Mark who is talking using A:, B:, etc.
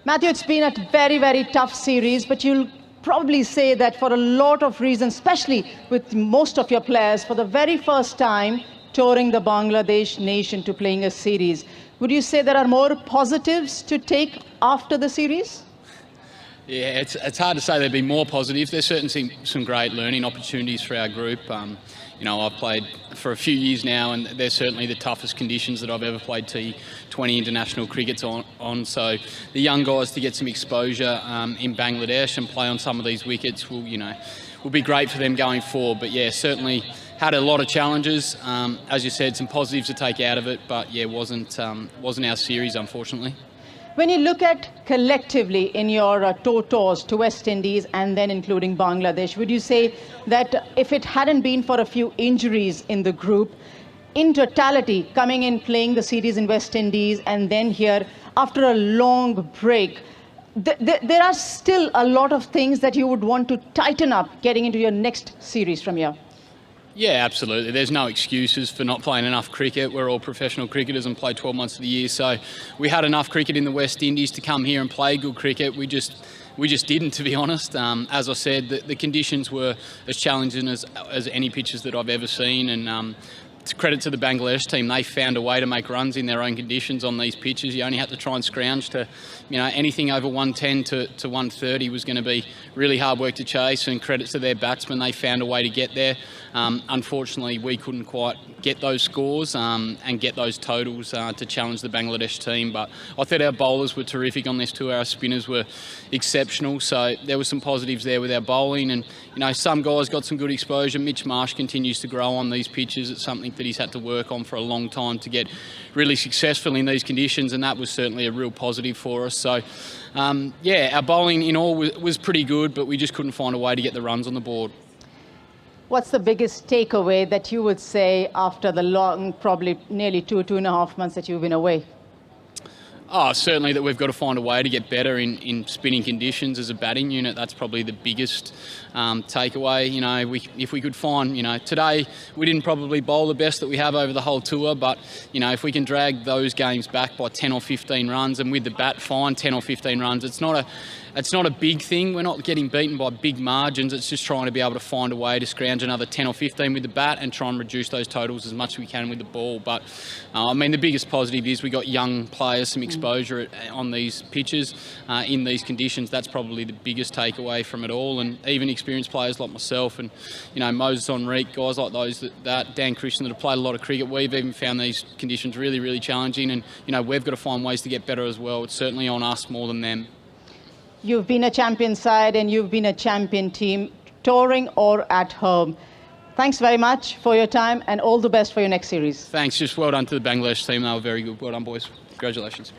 A: Matthew, it's been a very, very tough series, but you'll probably say that for a lot of reasons, especially with most of your players, for the very first time touring the Bangladesh nation to playing a series. Would you say there are more positives to take after the series?
B: Yeah, it's hard to say there'd be more positives. There's certainly some great learning opportunities for our group. I've played for a few years now, and they're certainly the toughest conditions that I've ever played T20 international crickets on. So the young guys to get some exposure in Bangladesh and play on some of these wickets will be great for them going forward. But yeah, certainly had a lot of challenges. As you said, some positives to take out of it, but yeah, wasn't our series, unfortunately.
A: When you look at collectively in your tours to West Indies and then including Bangladesh, would you say that if it hadn't been for a few injuries in the group, in totality, coming in, playing the series in West Indies and then here after a long break, there are still a lot of things that you would want to tighten up getting into your next series from here?
B: Yeah, absolutely. There's no excuses for not playing enough cricket. We're all professional cricketers and play 12 months of the year. So we had enough cricket in the West Indies to come here and play good cricket. We just didn't, to be honest. As I said, the conditions were as challenging as any pitches that I've ever seen. And credit to the Bangladesh team, they found a way to make runs in their own conditions on these pitches. You only had to try and scrounge to, anything over 110 to 130 was going to be really hard work to chase, and credit to their batsmen, they found a way to get there. Unfortunately, we couldn't quite get those scores and get those totals to challenge the Bangladesh team, but I thought our bowlers were terrific on this tour. Our spinners were exceptional, so there were some positives there with our bowling, and some guys got some good exposure. Mitch Marsh continues to grow on these pitches. It's something that he's had to work on for a long time to get really successful in these conditions, and that was certainly a real positive for us. So our bowling in all was pretty good, but we just couldn't find a way to get the runs on the board.
A: What's the biggest takeaway that you would say after the long, probably nearly 2.5 months that you've been away?
B: Certainly that we've got to find a way to get better in spinning conditions as a batting unit. That's probably the biggest takeaway. If we could find, today we didn't probably bowl the best that we have over the whole tour, but, if we can drag those games back by 10 or 15 runs and with the bat find 10 or 15 runs, it's not a big thing. We're not getting beaten by big margins. It's just trying to be able to find a way to scrounge another 10 or 15 with the bat and try and reduce those totals as much as we can with the ball. But, the biggest positive is we got young players, some exposure on these pitches in these conditions. That's probably the biggest takeaway from it all. And even experienced players like myself and, Moses Enrique, guys like those, Dan Christian that have played a lot of cricket, we've even found these conditions really, really challenging. And, we've got to find ways to get better as well. It's certainly on us more than them.
A: You've been a champion side and you've been a champion team, touring or at home. Thanks very much for your time and all the best for your next series.
B: Thanks. Just well done to the Bangladesh team. They were very good. Well done, boys. Congratulations.